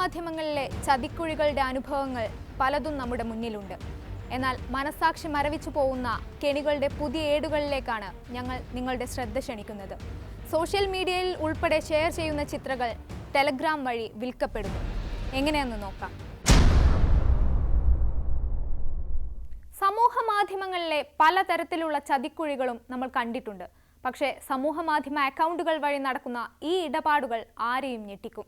മാധ്യമങ്ങളിലെ ചതിക്കുഴികളുടെ അനുഭവങ്ങൾ പലതും നമ്മുടെ മുന്നിലുണ്ട്. എന്നാൽ മനസാക്ഷി മരവിച്ചു പോകുന്ന കെണികളുടെ പുതിയ ഏടുകളിലേക്കാണ് ഞങ്ങൾ നിങ്ങളുടെ ശ്രദ്ധ ക്ഷണിക്കുന്നത്. സോഷ്യൽ മീഡിയയിൽ ഉൾപ്പെടെ ഷെയർ ചെയ്യുന്ന ചിത്രങ്ങൾ ടെലഗ്രാം വഴി വിൽക്കപ്പെടുന്നു. എങ്ങനെയെന്ന് നോക്കാം. സമൂഹ മാധ്യമങ്ങളിലെ പലതരത്തിലുള്ള ചതിക്കുഴികളും നമ്മൾ കണ്ടിട്ടുണ്ട്. പക്ഷേ സമൂഹ മാധ്യമ അക്കൗണ്ടുകൾ വഴി നടക്കുന്ന ഈ ഇടപാടുകൾ ആരെയും ഞെട്ടിക്കും.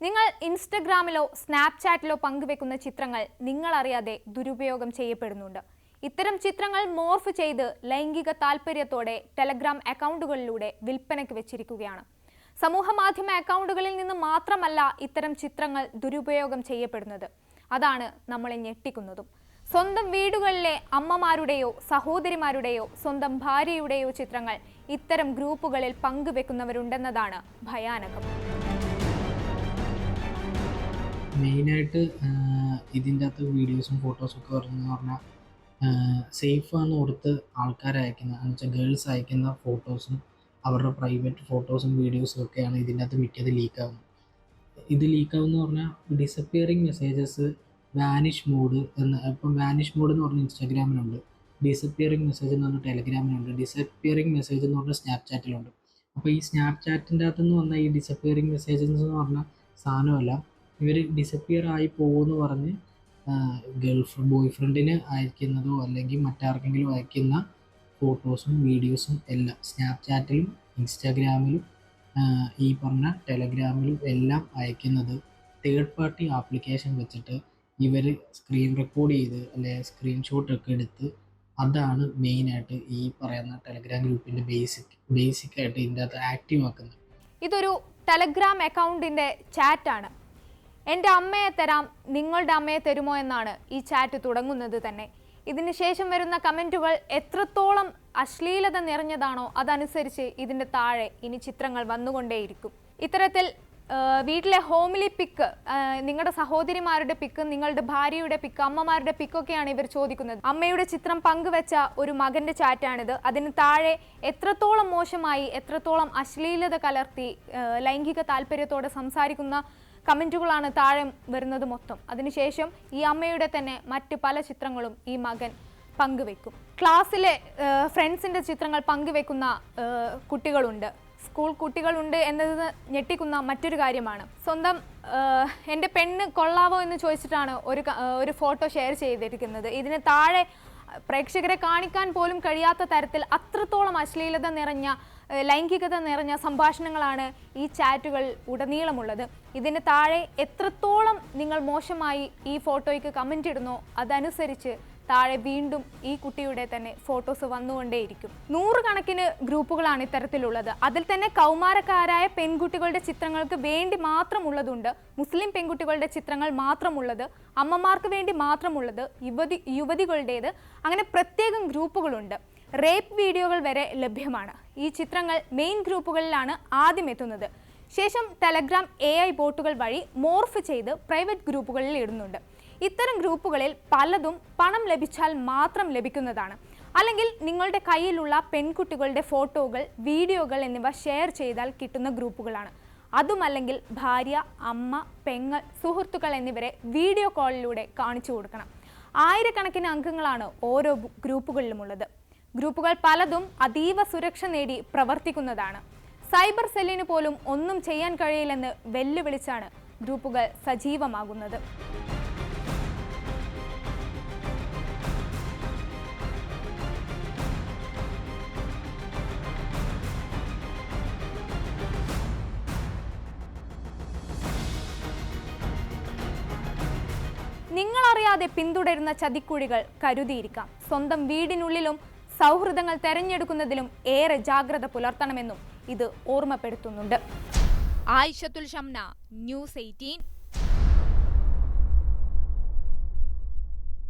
നിങ്ങൾ ഇൻസ്റ്റഗ്രാമിലോ സ്നാപ്ചാറ്റിലോ പങ്കുവെക്കുന്ന ചിത്രങ്ങൾ നിങ്ങളറിയാതെ ദുരുപയോഗം ചെയ്യപ്പെടുന്നുണ്ട്. ഇത്തരം ചിത്രങ്ങൾ മോർഫ് ചെയ്ത് ലൈംഗിക താൽപ്പര്യത്തോടെ ടെലഗ്രാം അക്കൗണ്ടുകളിലൂടെ വിൽപ്പനയ്ക്ക് വെച്ചിരിക്കുകയാണ്. സമൂഹ മാധ്യമ അക്കൗണ്ടുകളിൽ നിന്ന് മാത്രമല്ല ഇത്തരം ചിത്രങ്ങൾ ദുരുപയോഗം ചെയ്യപ്പെടുന്നത്. അതാണ് നമ്മളെ ഞെട്ടിക്കുന്നതും. സ്വന്തം വീടുകളിലെ അമ്മമാരുടെയോ സഹോദരിമാരുടെയോ സ്വന്തം ഭാര്യയുടെയോ ചിത്രങ്ങൾ ഇത്തരം ഗ്രൂപ്പുകളിൽ പങ്കുവെക്കുന്നവരുണ്ടെന്നതാണ് ഭയാനകം. മെയിനായിട്ട് ഇതിൻ്റെ അകത്ത് വീഡിയോസും ഫോട്ടോസും ഒക്കെ പറഞ്ഞാൽ സേഫാന്ന് കൊടുത്ത് ആൾക്കാർ അയക്കുന്ന എന്ന് വെച്ചാൽ ഗേൾസ് അയക്കുന്ന ഫോട്ടോസും അവരുടെ പ്രൈവറ്റ് ഫോട്ടോസും വീഡിയോസും ഒക്കെയാണ് ഇതിൻ്റെ അകത്ത് മിക്കത് ലീക്കാവുന്നത്. ഇത് ലീക്കാവുമെന്ന് പറഞ്ഞാൽ ഡിസപ്പിയറിങ് മെസ്സേജസ്, വാനിഷ് മോഡ് ഇപ്പം വാനിഷ് മോഡ് എന്ന് പറഞ്ഞാൽ ഇൻസ്റ്റാഗ്രാമിലുണ്ട്, ഡിസപ്പിയറിങ് മെസ്സേജ് എന്ന് പറഞ്ഞാൽ ടെലഗ്രാമിലുണ്ട്, ഡിസപ്പിയറിങ് മെസ്സേജ് എന്ന് പറഞ്ഞാൽ സ്നാപ്ചാറ്റിലുണ്ട്. അപ്പോൾ ഈ സ്നാപ്ചാറ്റിൻ്റെ അകത്തുനിന്ന് വന്ന ഈ ഡിസപ്പിയറിങ് മെസ്സേജസ് എന്ന് പറഞ്ഞാൽ സാധനമല്ല, ഇവർ ഡിസപ്പിയർ ആയി പോകുമെന്ന് പറഞ്ഞ് ബോയ് ഫ്രണ്ടിന് അയക്കുന്നതോ അല്ലെങ്കിൽ മറ്റാർക്കെങ്കിലും അയക്കുന്ന ഫോട്ടോസും വീഡിയോസും എല്ലാം സ്നാപ്ചാറ്റിലും ഇൻസ്റ്റാഗ്രാമിലും ഈ പറഞ്ഞ ടെലഗ്രാമിലും എല്ലാം അയക്കുന്നത് തേർഡ് പാർട്ടി ആപ്ലിക്കേഷൻ വെച്ചിട്ട് ഇവർ സ്ക്രീൻ റെക്കോർഡ് ചെയ്ത് അല്ലെങ്കിൽ സ്ക്രീൻഷോട്ടൊക്കെ എടുത്ത് അതാണ് മെയിനായിട്ട് ഈ പറയുന്ന ടെലഗ്രാം ഗ്രൂപ്പിൻ്റെ ബേസിക്കായിട്ട് ഇതിൻ്റെ അകത്ത് ആക്റ്റീവ് ആക്കുന്നത്. ഇതൊരു ടെലഗ്രാം അക്കൗണ്ടിൻ്റെ ചാറ്റാണ്. എൻ്റെ അമ്മയെ തരാം, നിങ്ങളുടെ അമ്മയെ തരുമോ എന്നാണ് ഈ ചാറ്റ് തുടങ്ങുന്നത് തന്നെ. ഇതിന് ശേഷം വരുന്ന കമൻറ്റുകൾ എത്രത്തോളം അശ്ലീലത നിറഞ്ഞതാണോ അതനുസരിച്ച് ഇതിൻ്റെ താഴെ ഇനി ചിത്രങ്ങൾ വന്നുകൊണ്ടേയിരിക്കും. ഇത്തരത്തിൽ വീട്ടിലെ ഹോംലി പിക്ക്, നിങ്ങളുടെ സഹോദരിമാരുടെ പിക്ക്, നിങ്ങളുടെ ഭാര്യയുടെ പിക്ക്, അമ്മമാരുടെ പിക്കൊക്കെയാണ് ഇവർ ചോദിക്കുന്നത്. അമ്മയുടെ ചിത്രം പങ്കുവെച്ച ഒരു മകൻ്റെ ചാറ്റാണിത്. അതിന് താഴെ എത്രത്തോളം മോശമായി, എത്രത്തോളം അശ്ലീലത കലർത്തി ലൈംഗിക താല്പര്യത്തോടെ സംസാരിക്കുന്ന കമൻറ്റുകളാണ് താഴെ വരുന്നത് മൊത്തം. അതിനുശേഷം ഈ അമ്മയുടെ തന്നെ മറ്റ് പല ചിത്രങ്ങളും ഈ മകൻ പങ്കുവെക്കും. ക്ലാസ്സിലെ ഫ്രണ്ട്സിൻ്റെ ചിത്രങ്ങൾ പങ്കുവെക്കുന്ന കുട്ടികളുണ്ട്, സ്കൂൾ കുട്ടികളുണ്ട് എന്നത് ഞെട്ടിക്കുന്ന മറ്റൊരു കാര്യമാണ്. സ്വന്തം എൻ്റെ പെണ്ണ് കൊള്ളാവോ എന്ന് ചോദിച്ചിട്ടാണ് ഒരു ഫോട്ടോ ഷെയർ ചെയ്തിരിക്കുന്നത്. ഇതിന് താഴെ പ്രേക്ഷകരെ കാണിക്കാൻ പോലും കഴിയാത്ത തരത്തിൽ അത്രത്തോളം അശ്ലീലത നിറഞ്ഞ, ലൈംഗികത നിറഞ്ഞ സംഭാഷണങ്ങളാണ് ഈ ചാറ്റുകൾ ഉടനീളമുള്ളത്. ഇതിന് താഴെ എത്രത്തോളം നിങ്ങൾ മോശമായി ഈ ഫോട്ടോയ്ക്ക് കമൻ്റ് ഇടുന്നോ അതനുസരിച്ച് താഴെ വീണ്ടും ഈ കുട്ടിയുടെ തന്നെ ഫോട്ടോസ് വന്നുകൊണ്ടേയിരിക്കും. 100 കണക്കിന് ഗ്രൂപ്പുകളാണ് ഇത്തരത്തിലുള്ളത്. അതിൽ തന്നെ കൗമാരക്കാരായ പെൺകുട്ടികളുടെ ചിത്രങ്ങൾക്ക് വേണ്ടി മാത്രമുള്ളതുണ്ട്, മുസ്ലിം പെൺകുട്ടികളുടെ ചിത്രങ്ങൾ മാത്രമുള്ളത്, അമ്മമാർക്ക് വേണ്ടി മാത്രമുള്ളത്, യുവതികളുടേത്, അങ്ങനെ പ്രത്യേകം ഗ്രൂപ്പുകളുണ്ട്. റേപ്പ് വീഡിയോകൾ വരെ ലഭ്യമാണ്. ഈ ചിത്രങ്ങൾ മെയിൻ ഗ്രൂപ്പുകളിലാണ് ആദ്യം എത്തുന്നത്. ശേഷം ടെലഗ്രാം AI ബോട്ടുകൾ വഴി മോർഫ് ചെയ്ത് പ്രൈവറ്റ് ഗ്രൂപ്പുകളിൽ ഇടുന്നുണ്ട്. ഇത്തരം ഗ്രൂപ്പുകളിൽ പലതും പണം ലഭിച്ചാൽ മാത്രം ലഭിക്കുന്നതാണ്. അല്ലെങ്കിൽ നിങ്ങളുടെ കയ്യിലുള്ള പെൺകുട്ടികളുടെ ഫോട്ടോകൾ, വീഡിയോകൾ എന്നിവ ഷെയർ ചെയ്താൽ കിട്ടുന്ന ഗ്രൂപ്പുകളാണ്. അതുമല്ലെങ്കിൽ ഭാര്യ, അമ്മ, പെങ്ങൾ, സുഹൃത്തുക്കൾ എന്നിവരെ വീഡിയോ കോളിലൂടെ കാണിച്ചു കൊടുക്കണം. ആയിരക്കണക്കിന് അംഗങ്ങളാണ് ഓരോ ഗ്രൂപ്പുകളിലുമുള്ളത്. ഗ്രൂപ്പുകൾ പലതും അതീവ സുരക്ഷ നേടി പ്രവർത്തിക്കുന്നതാണ്. സൈബർ സെല്ലിന് പോലും ഒന്നും ചെയ്യാൻ കഴിയില്ലെന്ന് വെല്ലുവിളിച്ചാണ് ഗ്രൂപ്പുകൾ സജീവമാകുന്നത്. നിങ്ങളറിയാതെ പിന്തുടരുന്ന ചതിക്കുഴികൾ കരുതിയിരിക്കാം. സ്വന്തം വീടിനുള്ളിലും സൗഹൃദങ്ങൾ തെരഞ്ഞെടുക്കുന്നതിലും ഏറെ ജാഗ്രത പുലർത്തണമെന്നും ഇത് ഓർമ്മപ്പെടുത്തുന്നുണ്ട്. ആയിഷത്തുൽ ഷംന, ന്യൂസ് 18.